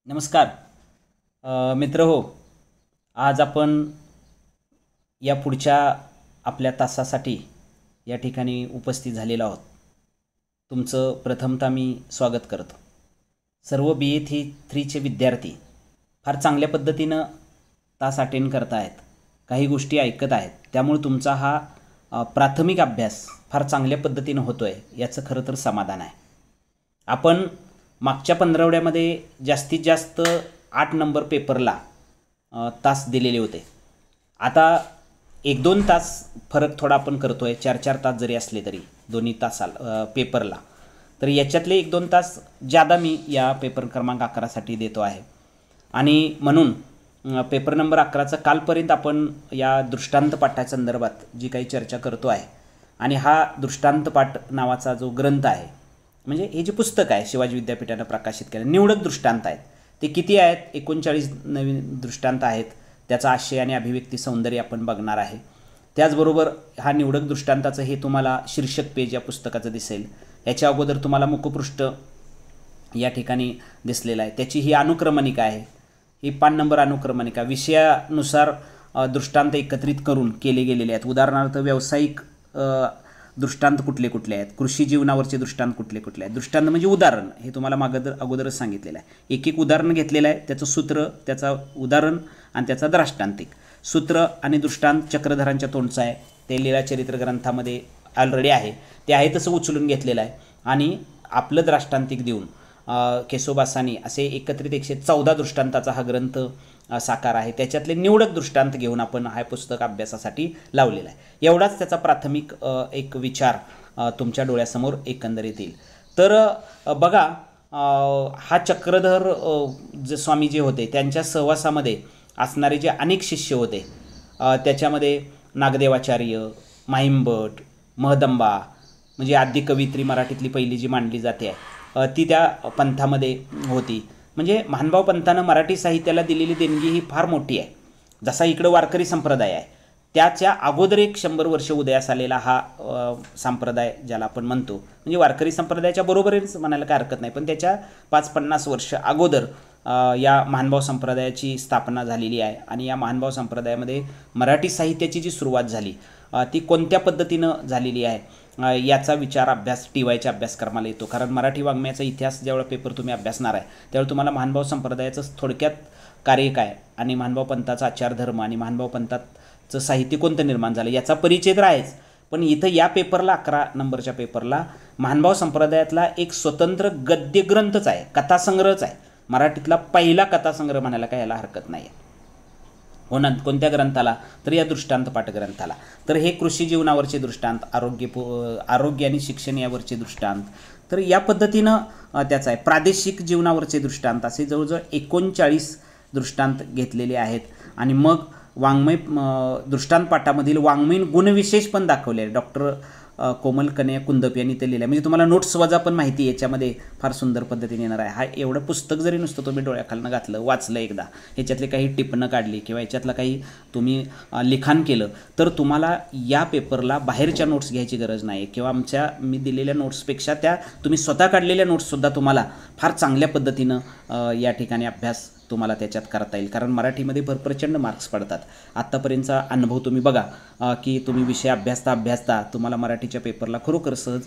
नमस्कार मित्र हो. आज आपण या पुढच्या आपल्या तासासाठी या ठिकाणी उपस्थित झालेलो आहोत. तुमचं प्रथमतः मी स्वागत करतो. सर्व BA3चे विद्यार्थी फार चांगल्या पद्धतीनं तास अटेंड करत आहेत, काही गोष्टी ऐकत आहेत. त्यामुळे तुमचा हा प्राथमिक अभ्यास फार चांगल्या पद्धतीनं होतो आहे याचं खरं तर समाधान आहे. आपण मागच्या पंधरवड्यामध्ये जास्तीत जास्त 8 नंबर पेपरला तास दिलेले होते. आता 1-2 तास फरक थोडा आपण करतो आहे. 4-4 तास जरी असले तरी दोन्ही तासाला पेपरला, तर याच्यातले 1-2 तास जादा मी या पेपर क्रमांक 11साठी देतो आहे. आणि म्हणून पेपर नंबर 11चा कालपर्यंत आपण या दृष्टांत पाठासंदर्भात जी काही चर्चा करतो आहे, आणि हा दृष्टांत पाठ नावाचा जो ग्रंथ आहे, म्हणजे हे जे पुस्तक आहे शिवाजी विद्यापीठानं प्रकाशित केलं, निवडक दृष्टांत आहेत. ते किती आहेत? 39 नवीन दृष्टांत आहेत. त्याचा आशय आणि अभिव्यक्ती सौंदर्य आपण बघणार आहे. त्याचबरोबर हा निवडक दृष्टांताचं हे तुम्हाला शीर्षक पेज या पुस्तकाचं दिसेल. याच्या अगोदर तुम्हाला मुखपृष्ठ या ठिकाणी दिसलेलं आहे. त्याची ही अनुक्रमणिका आहे. ही 5 नंबर अनुक्रमणिका विषयानुसार दृष्टांत एकत्रित करून केले गेलेले आहेत. उदाहरणार्थ व्यावसायिक दृष्टांत कुठले कुठले आहेत, कृषी जीवनावरचे दृष्टांत कुठले कुठले आहेत. दृष्टांत म्हणजे उदाहरण, हे तुम्हाला अगोदरच सांगितलेलं आहे. एक उदाहरण घेतलेलं आहे, त्याचं सूत्र, त्याचा उदाहरण आणि त्याचा दृष्टांतिक. सूत्र आणि दृष्टांत चक्रधरांच्या तोंडचं आहे. ते लीळाचरित्र ग्रंथामध्ये ऑलरेडी आहे. ते आहे तसं उचलून घेतलेलं आहे आणि आपलं दृष्टांतिक देऊन केशोबासानी असे एकत्रित 114 दृष्टांताचा हा ग्रंथ साकार आहे. त्याच्यातले निवडक दृष्टांत घेऊन आपण हा पुस्तक अभ्यासासाठी लावलेला आहे. एवढाच त्याचा प्राथमिक एक विचार तुमच्या डोळ्यासमोर एकंदरीत येईल. तर बघा, हा चक्रधर स्वामी जे होते त्यांच्या सहवासामध्ये असणारे जे अनेक शिष्य होते, त्याच्यामध्ये नागदेवाचार्य, माहिमभट, महदंबा, म्हणजे आद्यकवित्री मराठीतली पहिली जी मांडली जाते आहे ती त्या पंथामध्ये होती. म्हणजे महानुभाव पंथानं मराठी साहित्याला दिलेली देणगी ही फार मोठी आहे. जसा इकडं वारकरी संप्रदाय आहे, त्याच्या अगोदर एक 100 वर्ष उदयास आलेला हा संप्रदाय ज्याला आपण म्हणतो, म्हणजे वारकरी संप्रदायाच्या बरोबरच म्हणायला काय हरकत नाही, पण त्याच्या 5-50 वर्ष अगोदर या महानुभाव संप्रदायाची स्थापना झालेली आहे. आणि या महानुभाव संप्रदायामध्ये मराठी साहित्याची जी सुरुवात झाली ती कोणत्या पद्धतीनं झालेली आहे याचा विचार अभ्यास TYच्या अभ्यासक्रमाला येतो. कारण मराठी वाङ्मयाचा इतिहास ज्यावेळेला पेपर तुम्ही अभ्यासणार आहे त्यावेळी तुम्हाला महानुभाव संप्रदायाचं थोडक्यात कार्य काय आणि महानुभाव पंथाचा आचारधर्म आणि महानुभाव पंथाचं साहित्य कोणतं निर्माण झालं याचा परिचय तर आहेच. पण इथं या पेपरला 11 नंबरच्या पेपरला महानुभाव संप्रदायातला एक स्वतंत्र गद्यग्रंथच आहे, कथासंग्रहच आहे. मराठीतला पहिला कथासंग्रह म्हणायला काय याला हरकत नाही आहे. कोणत्या ग्रंथाला? तर या दृष्टांत पाठ ग्रंथाला. तर हे कृषी जीवनावरचे दृष्टांत, आरोग्य आणि शिक्षण यावरचे दृष्टांत, तर या पद्धतीनं त्याचा आहे. प्रादेशिक जीवनावरचे दृष्टांत, असे जवळजवळ 39 दृष्टांत घेतलेले आहेत. आणि मग वाङ्मय दृष्टांत पाठामधील वाङ्मयीन गुणविशेष पण दाखवले आहे. डॉक्टर कोमल कन्या कुंदप यांनी ते लिहिलं आहे. म्हणजे तुम्हाला नोट्स वजा पण माहिती याच्यामध्ये फार सुंदर पद्धतीने येणार आहे. हा एवढं पुस्तक जरी नुसतं तुम्ही डोळ्याखालनं घातलं, वाचलं एकदा, ह्याच्यातले काही टिपणं काढली किंवा याच्यातलं काही तुम्ही लिखाण केलं, तर तुम्हाला या पेपरला बाहेरच्या नोट्स घ्यायची गरज नाही. किंवा मी दिलेल्या नोट्सपेक्षा त्या तुम्ही स्वतः काढलेल्या नोट्ससुद्धा तुम्हाला फार चांगल्या पद्धतीनं या ठिकाणी अभ्यास तुम्हाला त्याच्यात करता येईल. कारण मराठीमध्ये प्रचंड मार्क्स पडतात. आत्तापर्यंतचा अनुभव तुम्ही बघा की तुम्ही विषय अभ्यासता तुम्हाला मराठीच्या पेपरला खरोखर सहज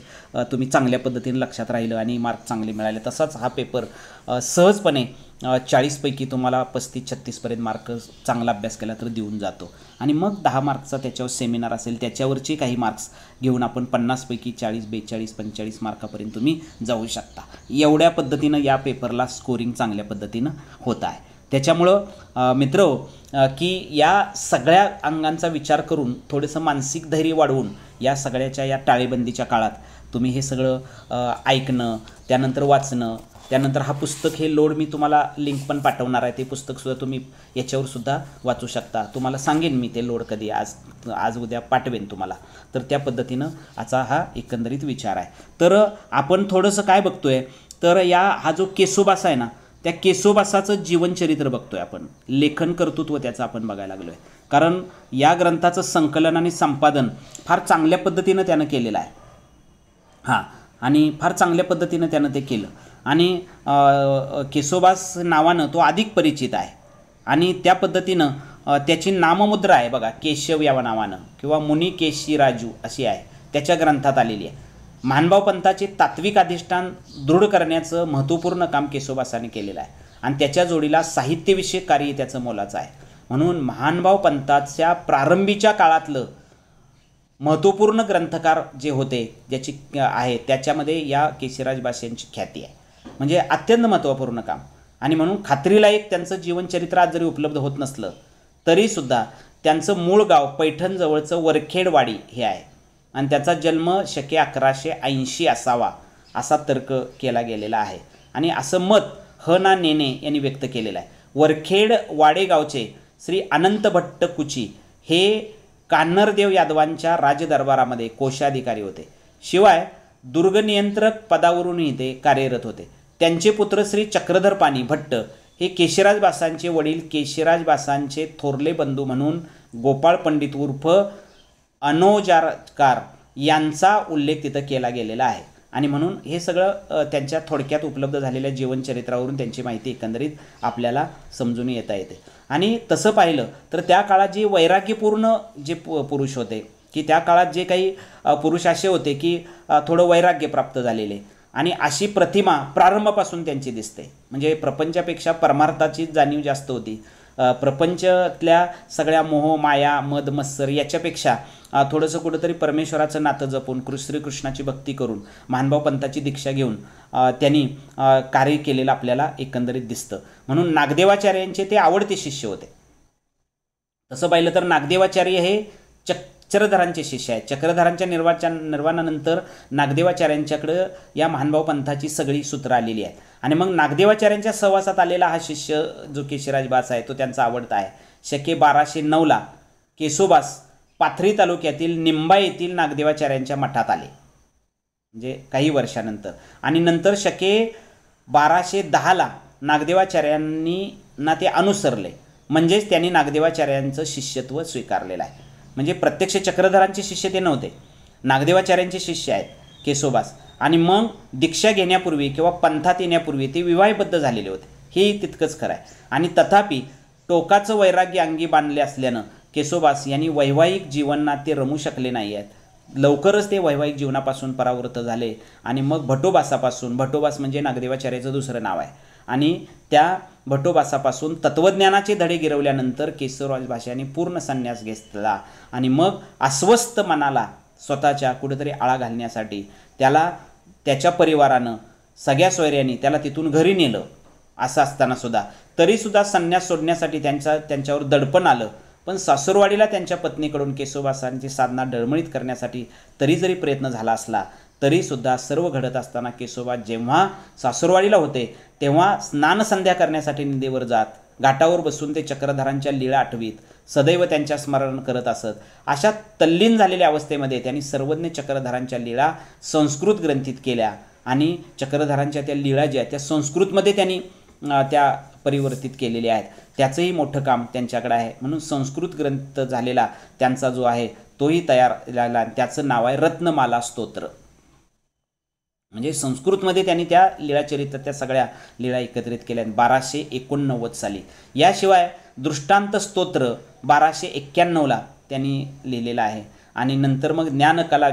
तुम्ही चांगल्या पद्धतीने लक्षात राहिलं आणि मार्क चांगले मिळाले. तसाच हा पेपर सहजपणे 40 पैकी तुम्हाला 35-36 पर्यंत मार्क चांगला अभ्यास केला तर देऊन जातो. आणि मग 10 मार्कचा त्याच्यावर सेमिनार असेल, त्याच्यावरचे काही मार्क्स घेऊन आपण 50 पैकी 40, 42, 45 मार्कापर्यंत तुम्ही जाऊ शकता. एवढ्या पद्धतीनं या पेपरला स्कोरिंग चांगल्या पद्धतीनं होत आहे. त्याच्यामुळं मित्र की या सगळ्या अंगांचा विचार करून थोडंसं मानसिक धैर्य वाढवून या सगळ्याच्या या टाळेबंदीच्या काळात तुम्ही हे सगळं ऐकणं, त्यानंतर वाचणं, त्यानंतर हा पुस्तक हे लोड मी तुम्हाला लिंक पण पाठवणार आहे. ते पुस्तकसुद्धा तुम्ही याच्यावर सुद्धा वाचू शकता. तुम्हाला सांगेन मी ते लोड कधी, आज उद्या पाठवेन तुम्हाला. तर त्या पद्धतीनं आजचा हा एकंदरीत विचार आहे. तर आपण थोडंसं काय बघतोय, तर हा जो केशोबासा आहे ना, त्या केशोबासाचं जीवनचरित्र बघतोय आपण. लेखन कर्तृत्व त्याचं आपण बघायला लागलो आहे. कारण या ग्रंथाचं संकलन आणि संपादन फार चांगल्या पद्धतीनं त्यानं केलेलं आहे. आणि फार चांगल्या पद्धतीनं त्यानं ते केलं. आणि केशोबास नावानं तो अधिक परिचित आहे आणि त्या पद्धतीनं त्याची नाममुद्रा आहे बघा, केशव या नावानं किंवा मुनी केशीराजू अशी आहे, त्याच्या ग्रंथात आलेली आहे. महानुभाव पंथाचे तात्विक अधिष्ठान दृढ करण्याचं महत्त्वपूर्ण काम केशोबासांनी केलेलं आहे आणि त्याच्या जोडीला साहित्यविषयक कार्य त्याचं मोलाचं आहे. म्हणून महानुभाव पंथाच्या प्रारंभीच्या काळातलं महत्त्वपूर्ण ग्रंथकार जे होते ज्याची आहे त्याच्यामध्ये या केशिराज बास यांची ख्याती आहे. म्हणजे अत्यंत महत्त्वपूर्ण काम. आणि म्हणून खात्रीलायक त्यांचं जीवनचरित्र आज जरी उपलब्ध होत नसलं तरीसुद्धा त्यांचं मूळ गाव पैठणजवळचं वरखेडवाडी हे आहे आणि त्याचा जन्म शके 1180 असावा असा तर्क केला गेलेला आहे आणि असं मत ह ना नेने यांनी व्यक्त केलेलं आहे. वरखेड वाडेगावचे श्री अनंत भट्ट कुची हे कान्हरदेव यादवांच्या राजदरबारामध्ये कोशाधिकारी होते. शिवाय दुर्गनियंत्रक पदावरूनही ते कार्यरत होते. त्यांचे पुत्र श्री चक्रधर पाणी भट्ट हे केशिराज बासांचे वडील केशिराज बासांचे थोरले बंधू म्हणून गोपाळ पंडित उर्फ अनोजारकार यांचा उल्लेख तिथं केला गेलेला आहे. आणि म्हणून हे सगळं त्यांच्या थोडक्यात उपलब्ध झालेल्या जीवनचरित्रावरून त्यांची माहिती एकंदरीत आपल्याला समजून येता येते. आणि तसं पाहिलं तर त्या काळात जे वैराग्यपूर्ण जे पुरुष होते की त्या काळात जे काही पुरुष असे होते की थोडं वैराग्य प्राप्त झालेले आणि अशी प्रतिमा प्रारंभापासून त्यांची दिसते. म्हणजे प्रपंचापेक्षा परमार्थाची जाणीव जास्त होती. प्रपंचातल्या सगळ्या मोह माया मद मत्सर याच्यापेक्षा थोडंसं कुठंतरी परमेश्वराचं नातं जपून श्रीकृष्णाची भक्ती करून महानुभाव पंथाची दीक्षा घेऊन त्यांनी कार्य केलेलं आपल्याला एकंदरीत दिसतं. म्हणून नागदेवाचार्यांचे ते आवडते शिष्य होते. तसं पाहिलं तर नागदेवाचार्य हे चक्रधरांचे शिष्य आहेत. चक्रधरांच्या निर्वाणानंतर नागदेवाचार्यांच्याकडं या महानुभाव पंथाची सगळी सूत्रं आलेली आहेत आणि मग नागदेवाचार्यांच्या सहवासात आलेला हा शिष्य जो केशिराज बास आहे तो त्यांचा आवडता आहे. शके 1209ला केशोबास पाथरी तालुक्यातील निंबा येथील नागदेवाचार्यांच्या मठात आले, म्हणजे काही वर्षानंतर. आणि नंतर शके 1210ला नागदेवाचार्यांना ते अनुसरले, म्हणजेच त्यांनी नागदेवाचार्यांचं शिष्यत्व स्वीकारलेलं आहे. म्हणजे प्रत्यक्ष चक्रधरांचे शिष्य ते नव्हते, नागदेवाचार्यांचे शिष्य आहेत केशोबास. आणि मग दीक्षा घेण्यापूर्वी किंवा पंथात येण्यापूर्वी ते विवाहबद्ध झालेले होते, हे तितकंच खरं आहे. आणि तथापि टोकाचं वैराग्य अंगी बांधले असल्यानं केशोबास यांनी वैवाहिक जीवनात ते रमू शकले नाही आहेत. लवकरच ते वैवाहिक जीवनापासून परावृत्त झाले आणि मग भटोबासापासून, भटोबास म्हणजे नागदेवाचार्याचं दुसरं नाव आहे, आणि त्या भटोबासापासून तत्त्वज्ञानाचे धडे गिरवल्यानंतर केशवराज बास यांनी पूर्ण संन्यास घेतला. आणि मग अस्वस्थ मनाला स्वतःच्या कुठेतरी आळा घालण्यासाठी त्याला त्याच्या परिवारानं सगळ्या सोयऱ्यांनी त्याला तिथून घरी नेलं. असं असताना सुद्धा तरीसुद्धा संन्यास सोडण्यासाठी त्यांच्यावर दडपण आलं. पण सासूरवाडीला त्यांच्या पत्नीकडून केशवबासांची साधना डळमळीत करण्यासाठी तरी जरी प्रयत्न झाला असला तरीसुद्धा सर्व घडत असताना केशोबा जेव्हा सासूरवाडीला होते तेव्हा स्नानसंध्या करण्यासाठी नदीवर जात घाटावर बसून ते चक्रधरांच्या लीळा आठवीत सदैव त्यांच्या स्मरण करत असत. अशा तल्लीन झालेल्या अवस्थेमध्ये त्यांनी सर्वज्ञ चक्रधरांच्या लीळा संस्कृत ग्रंथित केल्या आणि चक्रधरांच्या त्या लीळा ज्या त्या संस्कृतमध्ये त्यांनी त्या परिवर्तित केलेल्या आहेत. त्याचंही मोठं काम त्यांच्याकडे आहे. म्हणून संस्कृत ग्रंथ झालेला त्यांचा जो आहे तोही तयार झाला. त्याचं नाव आहे रत्नमाला स्तोत्र. म्हणजे संस्कृतमध्ये त्यांनी त्या लीळाचरित्र त्या सगळ्या लीळा एकत्रित केल्या 1289 साली. याशिवाय दृष्टांत स्तोत्र 1291ला त्यांनी लिहिलेलं आहे. आणि नंतर मग ज्ञानकला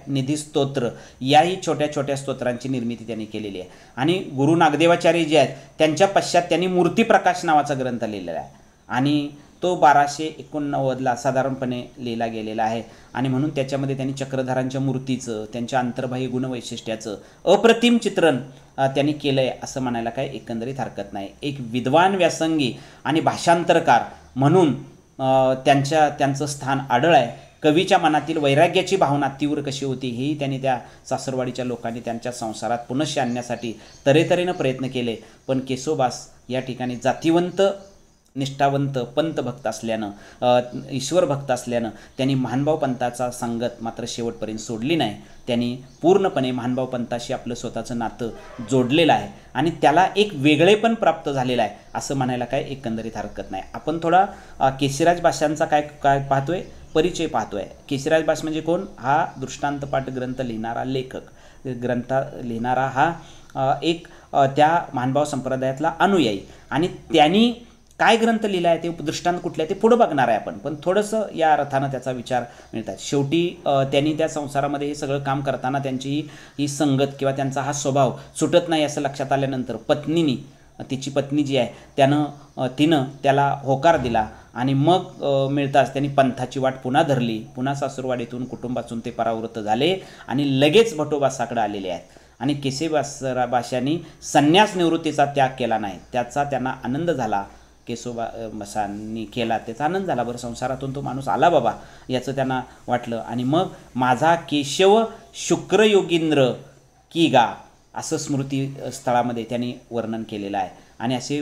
निधी स्तोत्र याही छोट्या छोट्या स्तोत्रांची निर्मिती त्यांनी केलेली आहे. आणि गुरु नागदेवाचार्य जे आहेत त्यांच्या पश्चात त्यांनी मूर्तिप्रकाश नावाचा ग्रंथ लिहिलेला आहे आणि तो 1289ला साधारणपणे लिहिला गेलेला आहे. आणि म्हणून त्याच्यामध्ये त्यांनी चक्रधरांच्या मूर्तीचं त्यांच्या अंतर्बाह्य गुणवैशिष्ट्याचं अप्रतिम चित्रण त्यांनी केलं आहे असं म्हणायला काय एकंदरीत हरकत नाही. एक विद्वान व्यासंगी आणि भाषांतरकार म्हणून त्यांचं स्थान आढळ आहे. कवीच्या मनातील वैराग्याची भावना तीव्र कशी होती हेही त्यांनी त्या सासरवाडीच्या लोकांनी त्यांच्या संसारात पुनश्च आणण्यासाठी तऱ्हेतऱ्हेनं प्रयत्न केले. पण केशवबास या ठिकाणी जातीवंत निष्ठावंत पंतभक्त असल्यानं ईश्वर भक्त असल्यानं त्यांनी महानुभाव पंथाचा संगत मात्र शेवटपर्यंत सोडली नाही. त्यांनी पूर्णपणे महानुभाव पंथाशी आपलं स्वतःचं नातं जोडलेलं आहे आणि त्याला एक वेगळेपण प्राप्त झालेलं आहे असं म्हणायला काय एकंदरीत हरकत नाही. आपण थोडा केशिराज बासांचा काय पाहतोय परिचय पाहतोय. केशिराज बास म्हणजे कोण? हा दृष्टांतपाठ ग्रंथ लिहिणारा लेखक, ग्रंथ लिहिणारा हा एक त्या महानुभाव संप्रदायातला अनुयायी, आणि त्यांनी काय ग्रंथ लिहिला आहे ते दृष्टांत कुठले आहे ते पुढं बघणार आहे आपण, पण थोडंसं या अर्थानं त्याचा विचार मिळतात. शेवटी त्यांनी त्या संसारामध्ये हे सगळं काम करताना त्यांची ही संगत किंवा त्यांचा हा स्वभाव सुटत नाही असं लक्षात आल्यानंतर पत्नीनी, तिची पत्नी जी आहे तिनं त्याला होकार दिला, आणि मग मिळताच त्यांनी पंथाची वाट पुन्हा धरली. पुन्हा सासूरवाडीतून कुटुंबातून ते परावृत्त झाले आणि लगेच भटोबासाकडे आलेले आहेत. आणि केशवबासांनी संन्यास निवृत्तीचा त्याग केला नाही, त्याचा त्यांना आनंद झाला. केशवबासांनी केला त्याचा आनंद झाला. बरं, संसारातून तो माणूस आला बाबा याचं त्यांना वाटलं. आणि मग माझा केशव शुक्रयोगींद्र की गा असं स्मृती स्थळामध्ये त्यांनी वर्णन केलेलं आहे. आणि असे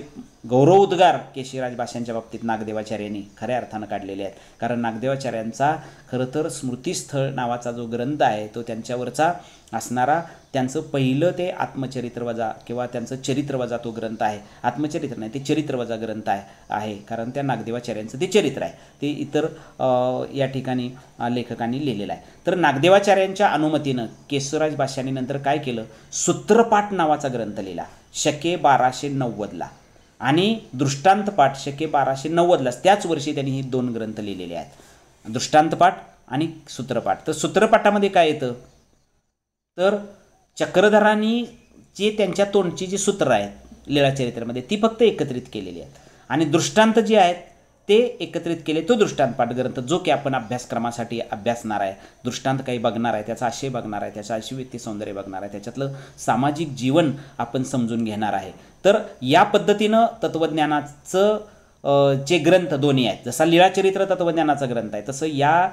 गौरवोद्गार केशिराज भाषांच्या बाबतीत नागदेवाचार्यांनी खऱ्या अर्थानं काढलेले आहेत. कारण नागदेवाचार्यांचा खरं तर स्मृतिस्थळ नावाचा जो ग्रंथ आहे तो त्यांच्यावरचा असणारा त्यांचं पहिलं ते आत्मचरित्रवजा किंवा त्यांचं चरित्रवजा तो ग्रंथ आहे. आत्मचरित्र नाही, ते चरित्रवजा ग्रंथ आहे कारण त्या नागदेवाचार्यांचं ते चरित्र आहे. ते इतर या ठिकाणी लेखकांनी लिहिलेलं आहे. तर नागदेवाचार्यांच्या अनुमतीनं केशवराज भाषांनी नंतर काय केलं, सूत्रपाठ नावाचा ग्रंथ लिहिला शके 1290ला, आणि दृष्टांतपाठ शके 1290लाच त्याच वर्षी त्यांनी ही 2 ग्रंथ लिहिलेले आहेत, दृष्टांतपाठ आणि सूत्रपाठ. तर सूत्रपाठामध्ये काय येतं, तर चक्रधरांनी जे त्यांच्या तोंडची जी सूत्र आहेत लीळाचरित्रामध्ये ती फक्त एकत्रित केलेली आहेत, आणि दृष्टांत जे आहेत ते एकत्रित केले, तो दृष्टांतपाठ ग्रंथ जो की आपण अभ्यासक्रमासाठी अभ्यासणार आहे. दृष्टांत काही बघणार आहे, त्याचा आशय बघणार आहे, त्याचा अशिव्यक्ती सौंदर्य बघणार आहे, त्याच्यातलं सामाजिक जीवन आपण समजून घेणार आहे. तर या पद्धतीनं तत्त्वज्ञानाचं जे ग्रंथ दोन्ही आहेत, जसा लीळाचरित्र तत्त्वज्ञानाचा ग्रंथ आहे तसं या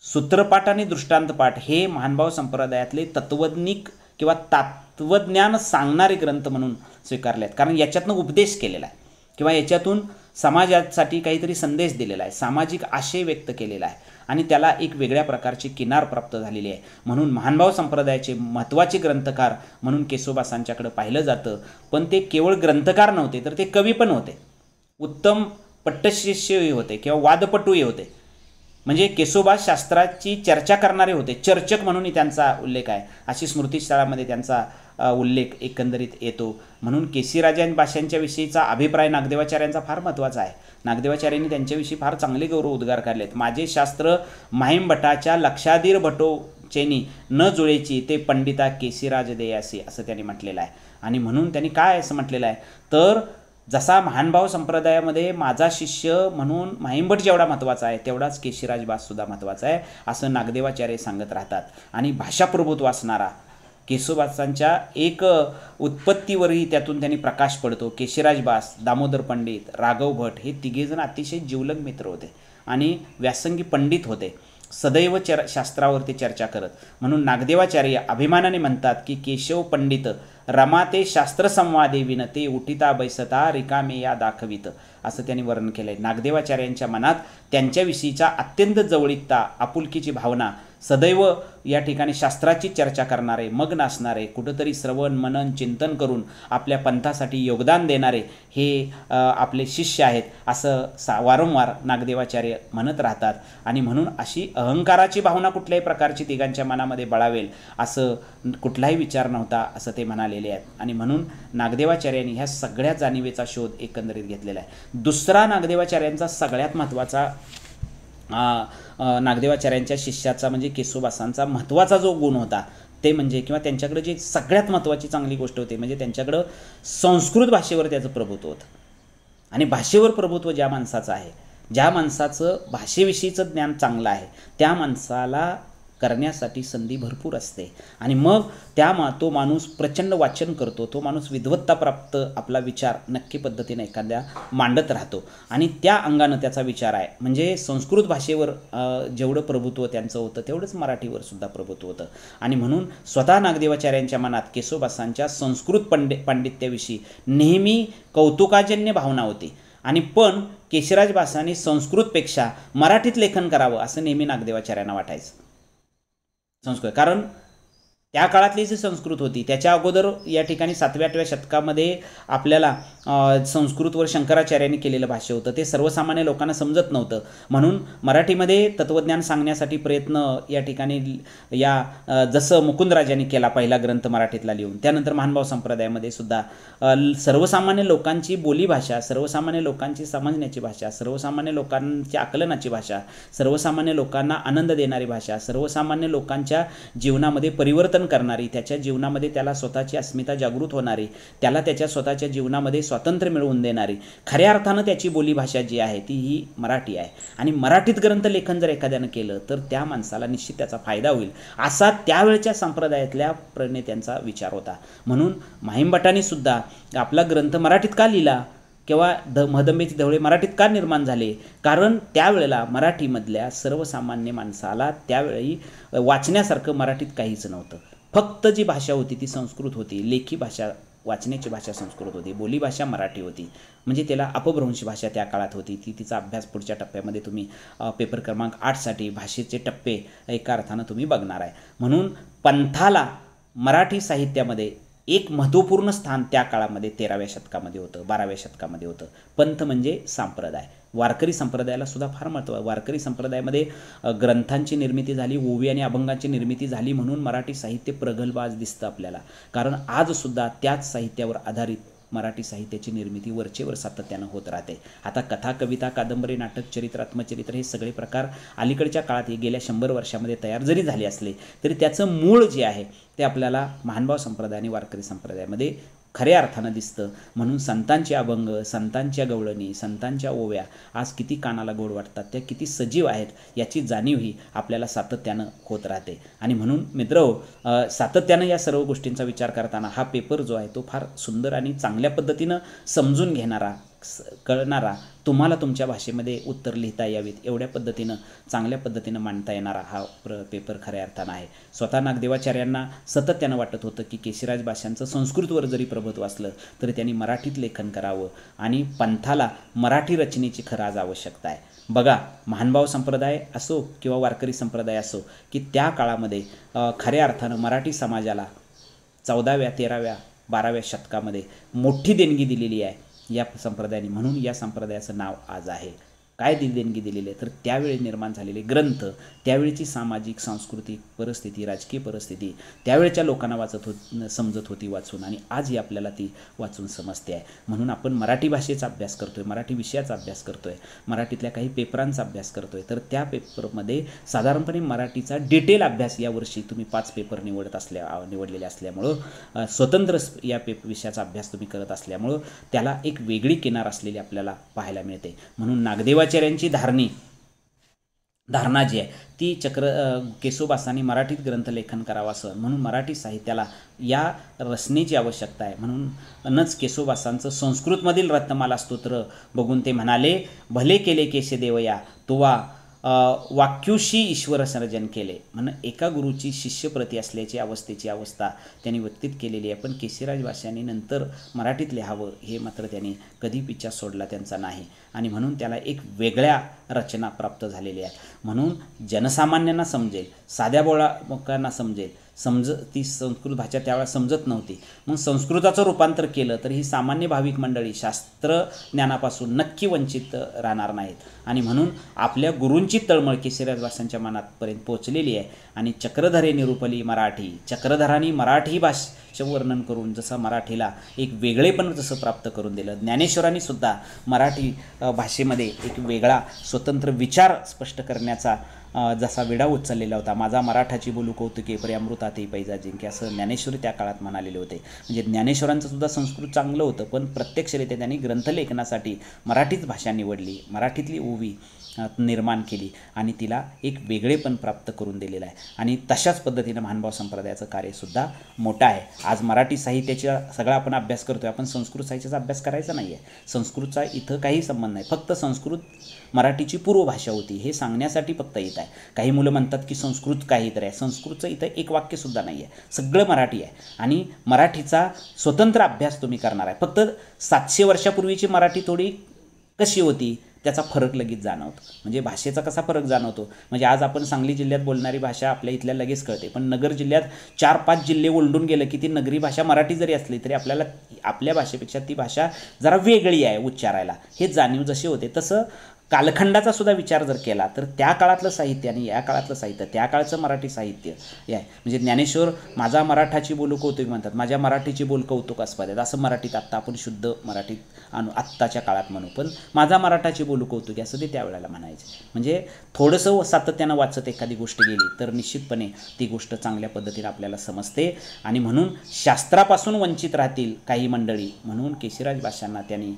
सूत्रपाठ आणि दृष्टांतपाठ हे महानुभाव संप्रदायातले तत्त्वज्ञिक किंवा तत्त्वज्ञान सांगणारे ग्रंथ म्हणून स्वीकारले आहेत. कारण याच्यातनं उपदेश केलेला आहे किंवा याच्यातून समाजासाठी काहीतरी संदेश दिलेला आहे, सामाजिक आशय व्यक्त केलेला आहे, आणि त्याला एक वेगळ्या प्रकारची किनार प्राप्त झालेली आहे. म्हणून महानुभाव संप्रदायाचे महत्त्वाचे ग्रंथकार म्हणून केशवबासांच्याकडे पाहिलं जातं. पण ते केवळ ग्रंथकार नव्हते, तर ते कवी पण होते, उत्तम पट्टशिष्यही होते किंवा वादपटूही होते. म्हणजे केशवबा शास्त्राची चर्चा करणारे होते, चर्चक म्हणूनही त्यांचा उल्लेख आहे. अशी स्मृतिस्थळामध्ये त्यांचा उल्लेख एकंदरीत येतो. म्हणून केशिराज भाषांच्या विषयीचा अभिप्राय नागदेवाचार्यांचा फार महत्त्वाचा आहे. नागदेवाचार्यांनी त्यांच्याविषयी फार चांगले गौरव उद्गार काढलेत. माझे शास्त्र माहीम भटाच्या लक्षाधीर भटोचेनी न जुळेची ते पंडिता केशिराज देयासी असं त्यांनी म्हटलेलं आहे. आणि म्हणून त्यांनी काय असं म्हटलेलं आहे, तर जसा महानुभाव संप्रदायामध्ये माझा शिष्य म्हणून माहीमभट जेवढा महत्त्वाचा आहे तेवढाच केशिराज भाससुद्धा महत्त्वाचा आहे असं नागदेवाचार्य सांगत राहतात. आणि भाषाप्रभुत्व असणारा केशवबासांच्या एक उत्पत्तीवरही त्यातून त्यांनी प्रकाश पडतो. केशिराज भास, दामोदर पंडित, राघव भट हे तिघेजण अतिशय जिवलग मित्र होते आणि व्यासंगी पंडित होते, सदैव शास्त्रावरती चर्चा करत. म्हणून नागदेवाचार्य अभिमानाने म्हणतात की केशव पंडित रमाते शास्त्रसंवादे विनते उठिता बैसता रिकामे या दाखवित असं त्यांनी वर्णन केलं आहे. नागदेवाचार्यांच्या मनात त्यांच्याविषयीचा अत्यंत जवळीकता, आपुलकीची भावना, सदैव या ठिकाणी शास्त्राची चर्चा करणारे, मग्न असणारे, कुठंतरी श्रवण मनन चिंतन करून आपल्या पंथासाठी योगदान देणारे हे आपले शिष्य आहेत असं वारंवार नागदेवाचार्य म्हणत राहतात. आणि म्हणून अशी अहंकाराची भावना कुठल्याही प्रकारची तिघांच्या मनामध्ये बळावेल असं कुठलाही विचार नव्हता असं ते म्हणालेले आहेत. आणि म्हणून नागदेवाचार्यांनी ह्या सगळ्या जाणीवेचा शोध एकंदरीत घेतलेला आहे. दुसरा नागदेवाचार्यांचा सगळ्यात महत्त्वाचा नागदेवाचार्यांच्या शिष्याचा म्हणजे केशवबासांचा महत्त्वाचा जो गुण होता ते म्हणजे किंवा त्यांच्याकडे जी सगळ्यात महत्त्वाची चांगली गोष्ट होती म्हणजे त्यांच्याकडं संस्कृत भाषेवर त्याचं प्रभुत्व होतं. आणि भाषेवर प्रभुत्व ज्या माणसाचं आहे, ज्या माणसाचं भाषेविषयीचं ज्ञान चांगलं आहे त्या माणसाला करण्यासाठी संधी भरपूर असते. आणि मग तो माणूस प्रचंड वाचन करतो, तो माणूस विद्वत्ताप्राप्त आपला विचार नक्की पद्धतीने एखाद्या मांडत राहतो आणि त्या अंगानं त्याचा विचार आहे. म्हणजे संस्कृत भाषेवर जेवढं प्रभुत्व त्यांचं होतं तेवढंच मराठीवर सुद्धा प्रभुत्व होतं. आणि म्हणून स्वतः नागदेवाचार्यांच्या मनात केशवबासांच्या संस्कृत पांडित्याविषयी नेहमी कौतुकाजन्य भावना होती. आणि पण केशिराज भासांनी संस्कृतपेक्षा मराठीत लेखन करावं असं नेहमी नागदेवाचार्यांना वाटायचं. संस्कृत कारण त्या काळातली जी संस्कृत होती त्याच्या अगोदर या ठिकाणी 7व्या-8व्या शतकामध्ये आपल्याला संस्कृतवर शंकराचार्यांनी केलेलं भाष्य होतं, ते सर्वसामान्य लोकांना समजत नव्हतं. म्हणून मराठीमध्ये तत्त्वज्ञान सांगण्यासाठी प्रयत्न या ठिकाणी जसं मुकुंदराजांनी केला पहिला ग्रंथ मराठीतला लिहून, त्यानंतर महानुभाव संप्रदायामध्ये सुद्धा सर्वसामान्य लोकांची बोलीभाषा, सर्वसामान्य लोकांची समजण्याची भाषा, सर्वसामान्य लोकांची आकलनाची भाषा, सर्वसामान्य लोकांना आनंद देणारी भाषा, सर्वसामान्य लोकांच्या जीवनामध्ये परिवर्तन करणारी, त्याच्या जीवनामध्ये त्याला स्वतःची अस्मिता जागृत होणारी, त्याला त्याच्या स्वतःच्या जीवनामध्ये स्वातंत्र्य मिळवून देणारी, खऱ्या अर्थानं त्याची बोलीभाषा जी आहे ती ही मराठी आहे. आणि मराठीत ग्रंथलेखन जर एखाद्यानं केलं तर त्या माणसाला निश्चित त्याचा फायदा होईल, असा त्यावेळच्या संप्रदायातल्या प्रणेत्यांचा विचार होता. म्हणून म्हाइंभटांनी सुद्धा आपला ग्रंथ मराठीत का लिहिला किंवा महदंबेचे धवळे मराठीत का निर्माण झाले, कारण त्यावेळेला मराठीमधल्या सर्वसामान्य माणसाला त्यावेळी वाचण्यासारखं मराठीत काहीच नव्हतं. फक्त जी भाषा होती ती संस्कृत होती, लेखी भाषा वाचण्याची भाषा संस्कृत होती, बोलीभाषा मराठी होती. म्हणजे त्याला अपभ्रंश भाषा त्या काळात होती. तिचा अभ्यास पुढच्या टप्प्यामध्ये तुम्ही पेपर क्रमांक 8साठी भाषेचे टप्पे एका अर्थानं तुम्ही बघणार आहे. म्हणून पंथाला मराठी साहित्यामध्ये एक महत्त्वपूर्ण स्थान त्या काळामध्ये 13व्या शतकामध्ये होतं, 12व्या शतकामध्ये होतं. पंथ म्हणजे संप्रदाय. वारकरी संप्रदायाला सुद्धा फार महत्त्व आहे. वारकरी संप्रदायामध्ये ग्रंथांची निर्मिती झाली, ओवी आणि अभंगांची निर्मिती झाली, म्हणून मराठी साहित्य प्रगल्भ आज दिसतं आपल्याला. कारण आजसुद्धा त्याच साहित्यावर आधारित मराठी साहित्याची निर्मिती वरचेवर सातत्यानं होत राहते. आता कथा, कविता, कादंबरी, नाटक, चरित्र, आत्मचरित्र हे सगळे प्रकार अलीकडच्या काळात गेल्या 100 वर्षामध्ये तयार जरी झाले असले तरी त्याचं मूळ जे आहे ते आपल्याला महानुभाव संप्रदाय आणि वारकरी संप्रदायामध्ये खऱ्या अर्थानं दिसतं. म्हणून संतांचे अभंग, संतांच्या गवळणी, संतांच्या ओव्या आज किती कानाला गोड वाटतात, त्या किती सजीव आहेत याची जाणीव ही आपल्याला सातत्यानं होत राहते. आणि म्हणून मित्रहो, सातत्यानं या सर्व गोष्टींचा विचार करताना हा पेपर जो आहे तो फार सुंदर आणि चांगल्या पद्धतीनं समजून घेणारा, कळणारा, तुम्हाला तुमच्या भाषेमध्ये उत्तर लिहिता यावीत एवढ्या पद्धतीनं चांगल्या पद्धतीनं मांडता येणारा हा पेपर खऱ्या अर्थानं आहे. स्वतः नागदेवाचार्यांना सतत वाटत होतं की केशिराज भाषांचं संस्कृतवर जरी प्रभुत्व असलं तरी त्यांनी मराठीत लेखन करावं आणि पंथाला मराठी रचनेची खरं आज आवश्यकता आहे. बघा, महानुभाव संप्रदाय असो किंवा वारकरी संप्रदाय असो की त्या काळामध्ये खऱ्या अर्थानं मराठी समाजाला 14व्या, 13व्या, 12व्या शतकामध्ये मोठी देणगी दिलेली आहे या संप्रदायाने. म्हणून या संप्रदायाचं नाव आज आहे. काय देणगी दिलेली आहे तर त्यावेळी निर्माण झालेले ग्रंथ, त्यावेळीची सामाजिक, सांस्कृतिक परिस्थिती, राजकीय परिस्थिती त्यावेळच्या लोकांना समजत होती वाचून, आणि आजही आपल्याला ती वाचून समजते आहे. म्हणून आपण मराठी भाषेचा अभ्यास करतोय, मराठी विषयाचा अभ्यास करतोय, मराठीतल्या काही पेपरांचा अभ्यास करतोय. तर त्या पेपरमध्ये साधारणपणे मराठीचा डिटेल अभ्यास यावर्षी तुम्ही 5 पेपर निवडलेले असल्यामुळं, स्वतंत्र या विषयाचा अभ्यास तुम्ही करत असल्यामुळं त्याला एक वेगळी किनार असलेली आपल्याला पाहायला मिळते. म्हणून नागदेवाचार्यांची धारणा जी आहे ती केशवभासांनी मराठीत ग्रंथलेखन करावं असं, म्हणून मराठी साहित्याला या रचनेची आवश्यकता आहे. म्हणूनच केशवभासांचं संस्कृतमधील रत्नमाला स्तोत्र बघून ते म्हणाले, भले केले केशदेवया तुवा वाक्युशी ईश्वर सर्जन केले. म्हणून एका गुरुची शिष्यप्रती असल्याची अवस्थेची अवस्था त्यांनी व्यक्तित केलेली आहे. पण केशिराज भाषांनी नंतर मराठीत लिहावं हे मात्र त्यांनी कधी पिच्छा सोडला त्यांचा नाही, आणि म्हणून त्याला एक वेगळ्या रचना प्राप्त झालेल्या आहेत. म्हणून जनसामान्यांना समजेल, साध्या बोळा लोकांना समजेल, ती संस्कृत भाषा त्यावेळेला समजत नव्हती. मग संस्कृताचं रूपांतर केलं तर ही सामान्य भाविक मंडळी शास्त्र ज्ञानापासून नक्की वंचित राहणार नाहीत. आणि म्हणून आपल्या गुरूंची तळमळ केशिराज भासांच्या मनापर्यंत पोहोचलेली आहे. आणि चक्रधरे निरूपली मराठी, चक्रधरांनी मराठी भाषेचं वर्णन करून जसं मराठीला एक वेगळेपण जसं प्राप्त करून दिलं, ज्ञानेश्वरांनी सुद्धा मराठी भाषेमध्ये एक वेगळा स्वतंत्र विचार स्पष्ट करण्याचा जसा विडा उचललेला होता. माझा मराठाची बोलू कौतुके परी अमृताते पैजा जिंके, असं ज्ञानेश्वरी त्या काळात म्हणालेले होते. म्हणजे ज्ञानेश्वरांचं सुद्धा संस्कृत चांगलं होतं, पण प्रत्यक्षरित्या त्यांनी ग्रंथलेखनासाठी मराठीच भाषा निवडली, मराठीतली ओवी निर्माण केली आणि तिला एक वेगळेपण प्राप्त करून दिलेलं आहे. आणि तशाच पद्धतीनं महानुभाव संप्रदायाचं कार्यसुद्धा मोठं आहे. आज मराठी साहित्याचा सगळा आपण अभ्यास करतोय, आपण संस्कृत साहित्याचा अभ्यास करायचा नाही आहे. संस्कृतचा इथं काही संबंध नाही, फक्त संस्कृत मराठीची पूर्व भाषा होती हे सांगण्यासाठी फक्त येत आहे. काही मुलं म्हणतात की संस्कृत काहीतरी आहे, संस्कृतचं इथं एक वाक्यसुद्धा नाही आहे, सगळं मराठी आहे. आणि मराठीचा स्वतंत्र अभ्यास तुम्ही करणार आहे. फक्त 700 वर्षापूर्वीची मराठी थोडी कशी होती त्याचा फरक लगेच जाणवतो. म्हणजे भाषेचा कसा फरक जाणवतो, म्हणजे आज आपण सांगली जिल्ह्यात बोलणारी भाषा आपल्या इथल्या लगेच कळते, पण नगर जिल्ह्यात 4-5 जिल्हे ओलंडून गेलं की ती नगरी भाषा मराठी जरी असली तरी आपल्याला आपल्या भाषेपेक्षा ती भाषा जरा वेगळी आहे उच्चारायला, हे जाणीव जशी होते. तसं कालखंडाचा सुद्धा विचार जर केला तर त्या काळातलं साहित्य आणि या काळातलं साहित्य, त्या काळचं मराठी साहित्य हे आहे. म्हणजे ज्ञानेश्वर माझा मराठाची बोलू कौतुक म्हणतात, माझ्या मराठीची बोल कौतुकास्पद आहेत असं मराठीत आत्ता आपण शुद्ध मराठीत आणू आत्ताच्या काळात म्हणू, पण माझा मराठाची बोलू कौतुक असं ते त्यावेळेला म्हणायचे. म्हणजे थोडंसं सातत्यानं वाचत एखादी गोष्ट गेली तर निश्चितपणे ती गोष्ट चांगल्या पद्धतीने आपल्याला समजते. आणि म्हणून शास्त्रापासून वंचित राहतील काही मंडळी म्हणून केशिराज भाषांना त्यांनी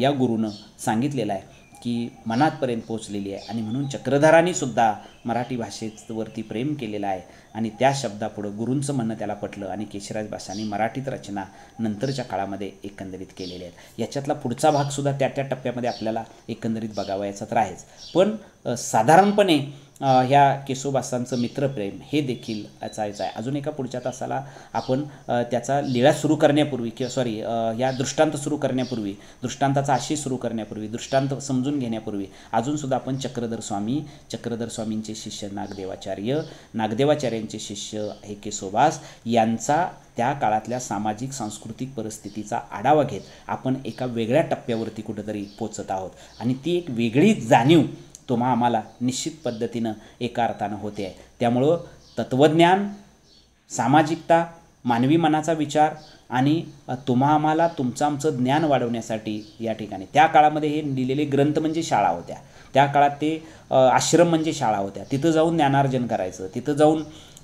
या गुरुनं सांगितलेलं आहे की मनातपर्यंत पोचलेली आहे. आणि म्हणून चक्रधरांनी सुद्धा मराठी भाषेवरती प्रेम केलेलं आहे आणि त्या शब्दापुढं गुरूंचं म्हणणं त्याला पटलं आणि केशिराज भाषांनी मराठीत रचना नंतरच्या काळामध्ये एकंदरीत केलेल्या आहेत. याच्यातला पुढचा भागसुद्धा त्या टप्प्यामध्ये आपल्याला एकंदरीत बघावयाचा तर आहेच, पण साधारणपणे ह्या केशवभासांचं मित्रप्रेम हे देखील याचायचं आहे. अजून एका पुढच्या तासाला आपण त्याचा लीळा सुरू करण्यापूर्वी किंवा या दृष्टांत सुरू करण्यापूर्वी, दृष्टांताचा आशय सुरू करण्यापूर्वी, दृष्टांत समजून घेण्यापूर्वी अजूनसुद्धा आपण चक्रधर स्वामींचे शिष्य नागदेवाचार्यांचे शिष्य हे केशवभास यांचा त्या काळातल्या सामाजिक सांस्कृतिक परिस्थितीचा आढावा घेत आपण एका वेगळ्या टप्प्यावरती कुठंतरी पोचत आहोत. आणि ती एक वेगळी जाणीव तुम्हा आम्हाला निश्चित पद्धतीनं एका अर्थानं होते आहे. त्यामुळं तत्त्वज्ञान, सामाजिकता, मानवी मनाचा विचार आणि तुम्हा आम्हाला तुमचं आमचं ज्ञान वाढवण्यासाठी या ठिकाणी त्या काळामध्ये हे लिहिलेले ग्रंथ म्हणजे शाळा होत्या. त्या काळात ते आश्रम म्हणजे शाळा होत्या. तिथं जाऊन ज्ञानार्जन करायचं, तिथं जाऊन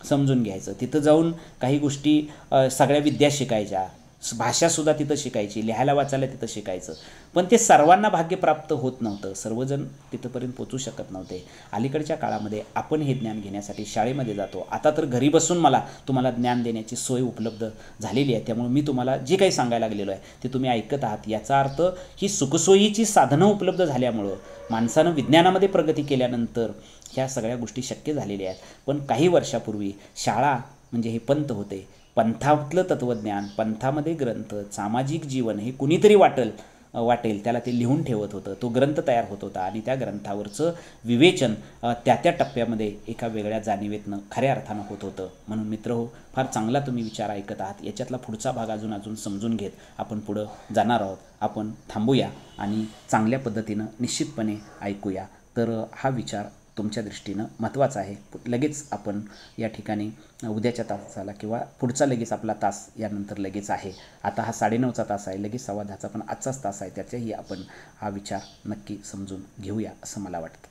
समजून घ्यायचं, तिथं जाऊन काही गोष्टी सगळ्या विद्या शिकायच्या, भाषासुद्धा तिथं शिकायची, लिहायला वाचायला तिथं शिकायचं. पण ते सर्वांना भाग्य प्राप्त होत नव्हतं, सर्वजण तिथंपर्यंत पोचू शकत नव्हते. अलीकडच्या काळामध्ये आपण हे ज्ञान घेण्यासाठी शाळेमध्ये जातो. आता तर घरी बसून मला तुम्हाला ज्ञान देण्याची सोय उपलब्ध झालेली आहे. त्यामुळे मी तुम्हाला जे काही सांगायला लागलेलो आहे ते तुम्ही ऐकत आहात. याचा अर्थ ही सुखसोयीची साधनं उपलब्ध झाल्यामुळं माणसानं विज्ञानामध्ये प्रगती केल्यानंतर ह्या सगळ्या गोष्टी शक्य झालेल्या आहेत. पण काही वर्षापूर्वी शाळा म्हणजे हे पंथ होते. पंथातलं तत्त्वज्ञान, पंथामध्ये ग्रंथ, सामाजिक जीवन हे कुणीतरी वाटेल त्याला ते लिहून ठेवत होतं. तो ग्रंथ तयार होत होता आणि त्या ग्रंथावरचं विवेचन त्या टप्प्यामध्ये एका वेगळ्या जाणीवेतनं खऱ्या अर्थानं होत होतं. म्हणून मित्रहो, फार चांगला तुम्ही विचार ऐकत आहात. याच्यातला पुढचा भाग अजून समजून घेत आपण पुढं जाणार आहोत. आपण थांबूया आणि चांगल्या पद्धतीनं निश्चितपणे ऐकूया. तर हा विचार तुमच्या दृष्टीनं महत्त्वाचा आहे. लगेच आपण या ठिकाणी उद्याच्या तासाला किंवा पुढचा लगेच आपला तास यानंतर लगेच आहे. आता हा 9:30चा तास आहे, लगेच 10:15चा पण आजचाच तास आहे. त्याच्याही आपण हा विचार नक्की समजून घेऊया असं मला वाटतं.